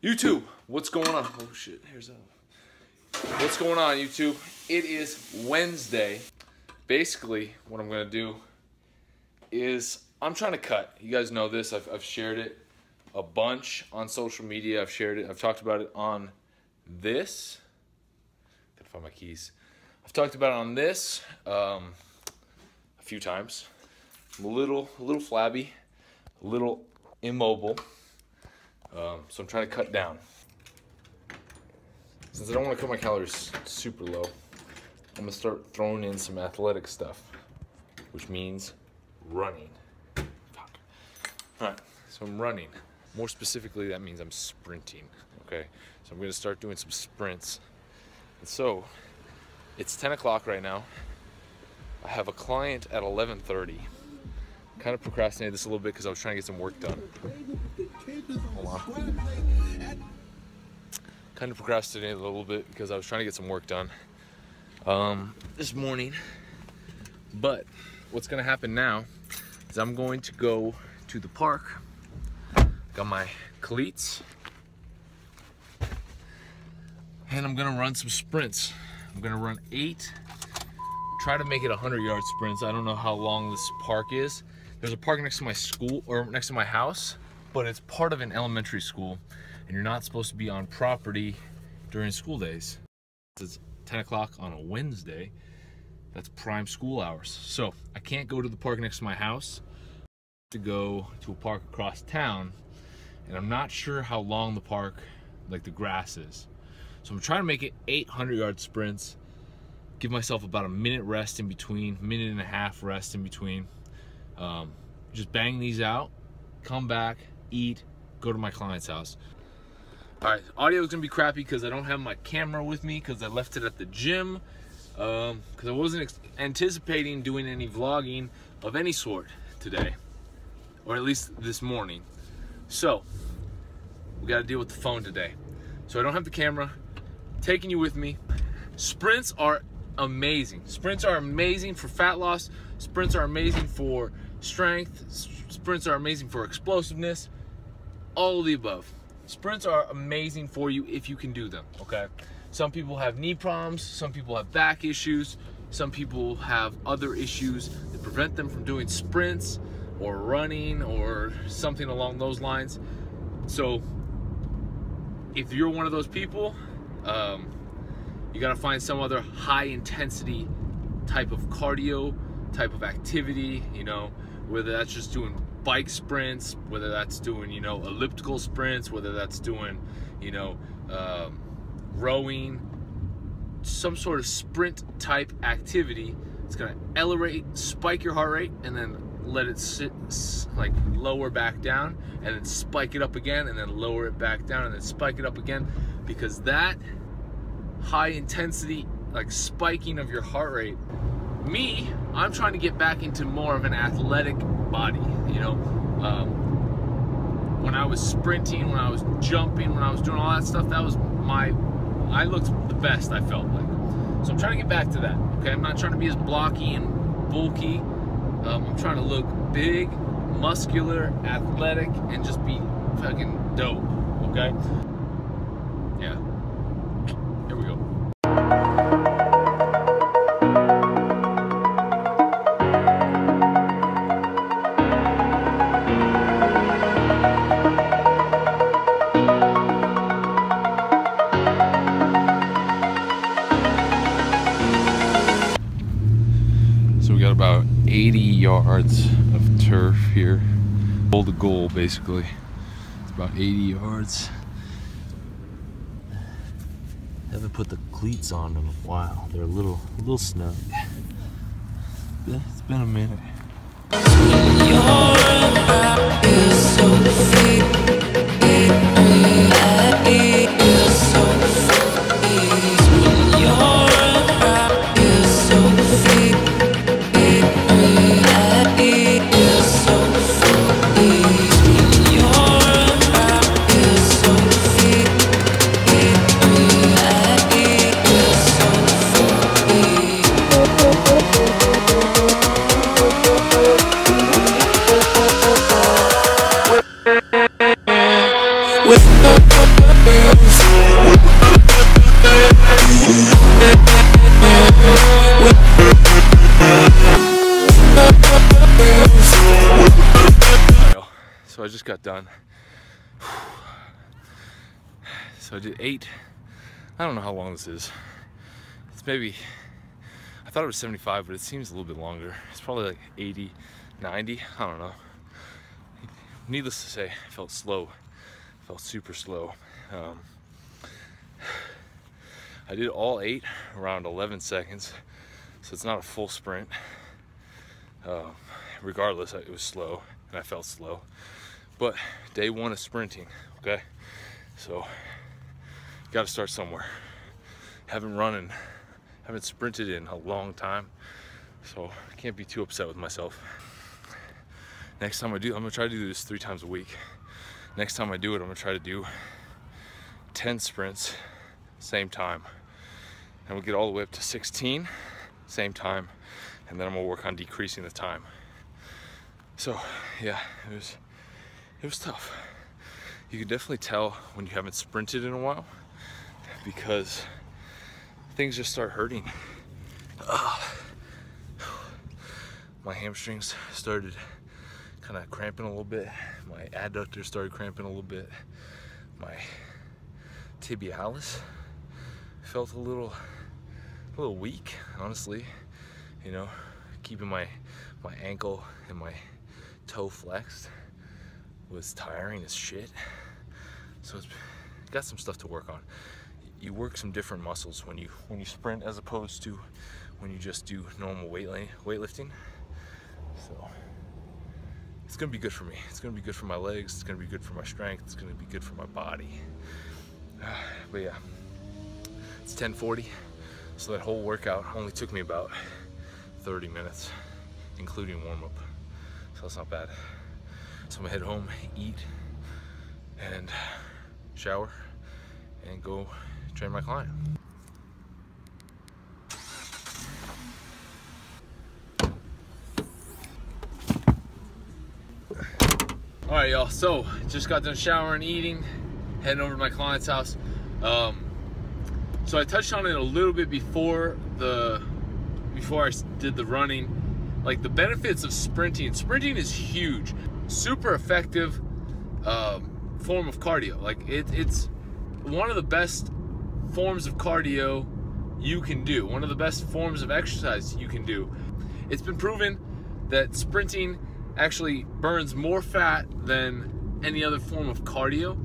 YouTube, what's going on? Oh shit, here's that. What's going on, YouTube? It is Wednesday. Basically, what I'm gonna do is I'm trying to cut. You guys know this. I've shared it a bunch on social media. I've shared it. I've talked about it on this. Gotta find my keys. I've talked about it on this a few times. I'm a little flabby, a little immobile. So I'm trying to cut down. Since I don't want to cut my calories super low, I'm gonna start throwing in some athletic stuff, which means running. Fuck. All right, so I'm running. More specifically, that means I'm sprinting, okay? So I'm gonna start doing some sprints. And so, it's 10 o'clock right now. I have a client at 11:30. Kind of procrastinated this a little bit because I was trying to get some work done. Hold on. Kind of procrastinated a little bit because I was trying to get some work done this morning. But what's gonna happen now is I'm going to go to the park. Got my cleats. And I'm gonna run some sprints. I'm gonna run 8. Try to make it 100-yard sprints. I don't know how long this park is. There's a park next to my school, or next to my house, but it's part of an elementary school, and you're not supposed to be on property during school days. It's 10 o'clock on a Wednesday. That's prime school hours. So I can't go to the park next to my house. I have to go to a park across town, and I'm not sure how long the park, like the grass is. So I'm trying to make it 800-yard sprints, give myself about a minute rest in between, minute and a half rest in between. Just bang these out, come back, eat, go to my client's house. All right, audio is gonna be crappy because I don't have my camera with me because I left it at the gym because I wasn't anticipating doing any vlogging of any sort today, or at least this morning. So we got to deal with the phone today. So I don't have the camera, taking you with me. Sprints are amazing. Sprints are amazing for fat loss. Sprints are amazing for strength. Sprints are amazing for explosiveness. All of the above. Sprints are amazing for you if you can do them, okay? Some people have knee problems. Some people have back issues. Some people have other issues that prevent them from doing sprints or running or something along those lines. So if you're one of those people, you gotta find some other high intensity type of cardio, type of activity, you know, whether that's just doing bike sprints, whether that's doing, you know, elliptical sprints, whether that's doing, you know, rowing, some sort of sprint type activity. It's gonna elevate, spike your heart rate, and then let it sit, like lower back down, and then spike it up again, and then lower it back down, and then spike it up again, because that high intensity, like spiking of your heart rate, I'm trying to get back into more of an athletic body, you know. When I was sprinting, when I was jumping, when I was doing all that stuff, that was I looked the best, I felt like. So I'm trying to get back to that, okay? I'm not trying to be as blocky and bulky. I'm trying to look big, muscular, athletic, and just be fucking dope, okay? Yeah. Here we go. So we got about 80 yards of turf here. Hold the goal, basically. It's about 80 yards. Haven't put the cleats on in a while. They're a little snug. It's been a minute. So I just got done. So I did 8. I don't know how long this is. It's maybe, I thought it was 75, but it seems a little bit longer. It's probably like 80, 90, I don't know. Needless to say, I felt slow. I felt super slow. I did all 8 around 11 seconds, so it's not a full sprint. Regardless, it was slow, and I felt slow. But day 1 of sprinting, okay? So, you gotta start somewhere. Haven't sprinted in a long time, so I can't be too upset with myself. Next time I do, I'm gonna try to do this 3 times a week. Next time I do it, I'm gonna try to do 10 sprints, same time. And we'll get all the way up to 16, same time. And then I'm gonna work on decreasing the time. So yeah, it was tough. You can definitely tell when you haven't sprinted in a while because things just start hurting. My hamstrings started kind of cramping a little bit. My adductors started cramping a little bit. My tibialis felt a little weak, honestly. You know, keeping my ankle and my toe flexed was tiring as shit. So it's got some stuff to work on. You work some different muscles when you sprint as opposed to when you just do normal weightlifting. So it's gonna be good for me. It's gonna be good for my legs. It's gonna be good for my strength. It's gonna be good for my body. But yeah, it's 10:40. So that whole workout only took me about 30 minutes, including warm-up. So that's not bad. So I'm gonna head home, eat, and shower, and go train my client. All right, y'all, so just got done showering, eating, heading over to my client's house. So I touched on it a little bit before I did the running. Like the benefits of sprinting. Sprinting is huge, super effective form of cardio. Like it's one of the best forms of cardio you can do. One of the best forms of exercise you can do. It's been proven that sprinting actually burns more fat than any other form of cardio.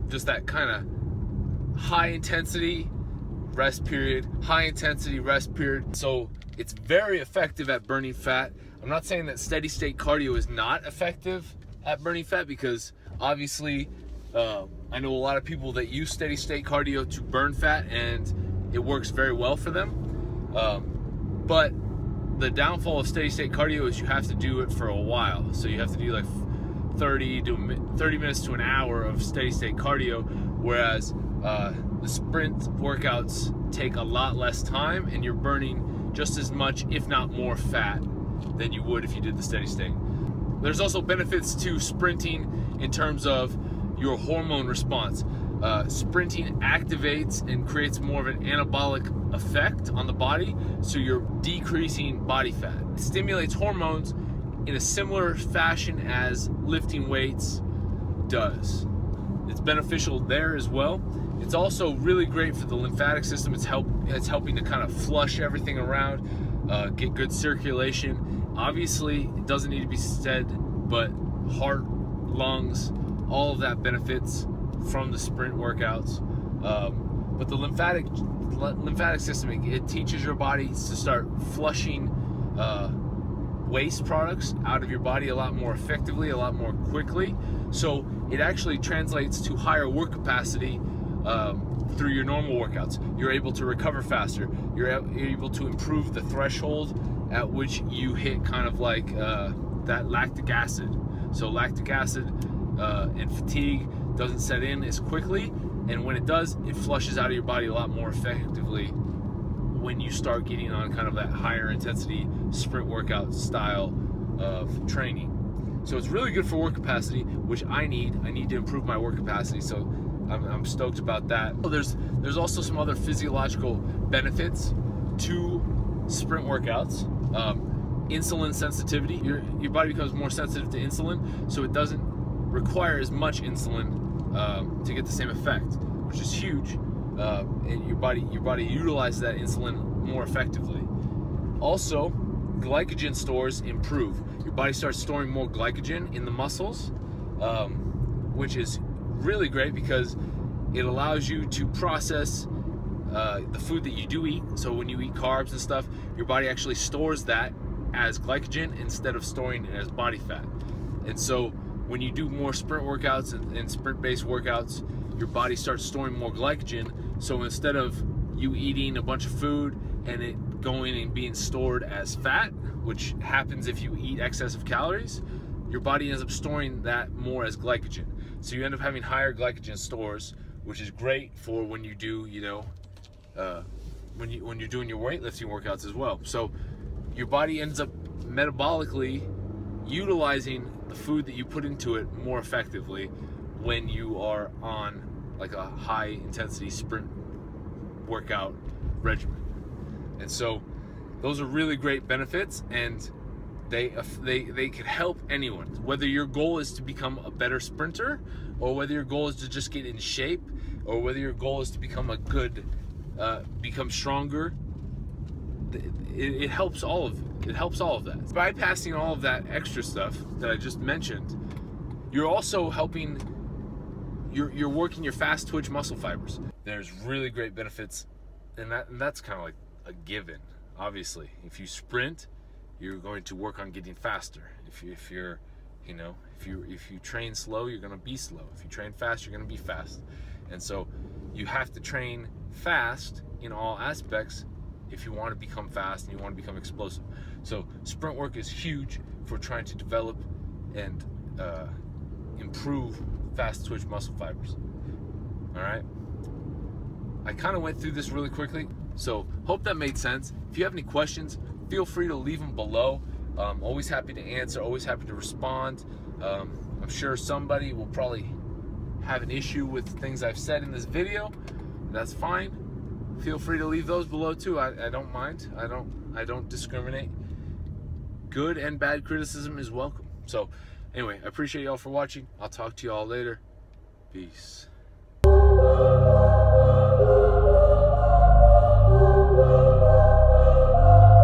Just that kind of high intensity rest period, high intensity rest period. So it's very effective at burning fat. I'm not saying that steady state cardio is not effective at burning fat, because obviously I know a lot of people that use steady state cardio to burn fat and it works very well for them. But the downfall of steady state cardio is you have to do it for a while. So you have to do like 30 minutes to an hour of steady state cardio, whereas the sprint workouts take a lot less time and you're burning just as much, if not more, fat than you would if you did the steady state. There's also benefits to sprinting in terms of your hormone response. Sprinting activates and creates more of an anabolic effect on the body, so you're decreasing body fat. It stimulates hormones in a similar fashion as lifting weights does. It's beneficial there as well. It's also really great for the lymphatic system. It's helping to kind of flush everything around, get good circulation. Obviously, it doesn't need to be said, but heart, lungs, all of that benefits from the sprint workouts. But the lymphatic system, it teaches your body to start flushing waste products out of your body a lot more effectively, a lot more quickly. So it actually translates to higher work capacity through your normal workouts. You're able to recover faster. You're able to improve the threshold at which you hit kind of like that lactic acid. So lactic acid and fatigue doesn't set in as quickly, and when it does, it flushes out of your body a lot more effectively when you start getting on kind of that higher intensity sprint workout style of training. So it's really good for work capacity, which I need to improve my work capacity, so I'm stoked about that. There's also some other physiological benefits to sprint workouts. Insulin sensitivity. Your body becomes more sensitive to insulin, so it doesn't require as much insulin to get the same effect, which is huge. And your body utilizes that insulin more effectively. Also, glycogen stores improve. Your body starts storing more glycogen in the muscles, which is really great because it allows you to process the food that you do eat. So when you eat carbs and stuff, your body actually stores that as glycogen instead of storing it as body fat. And so when you do more sprint workouts and sprint-based workouts, your body starts storing more glycogen. So instead of you eating a bunch of food and it going and being stored as fat, which happens if you eat excessive calories, your body ends up storing that more as glycogen. So you end up having higher glycogen stores, which is great for when you do, you know, when you're doing your weightlifting workouts as well. So your body ends up metabolically utilizing the food that you put into it more effectively when you are on like a high intensity sprint workout regimen. And so those are really great benefits, and they could help anyone, whether your goal is to become a better sprinter, or whether your goal is to just get in shape, or whether your goal is to become a good become stronger. It helps all of it. It helps all of that. Bypassing all of that extra stuff that I just mentioned, you're also helping, you're working your fast twitch muscle fibers. There's really great benefits, and that's kind of like a given. Obviously, if you sprint, you're going to work on getting faster. If you train slow, you're going to be slow. If you train fast, you're going to be fast. And so you have to train fast in all aspects if you want to become fast and you want to become explosive. So sprint work is huge for trying to develop and improve fast twitch muscle fibers. All right, I kind of went through this really quickly, so hope that made sense. If you have any questions, feel free to leave them below. Always happy to answer, always happy to respond. I'm sure somebody will probably have an issue with things I've said in this video. That's fine. Feel free to leave those below too. I don't mind. I don't discriminate. Good and bad criticism is welcome. So anyway, I appreciate y'all for watching. I'll talk to y'all later. Peace.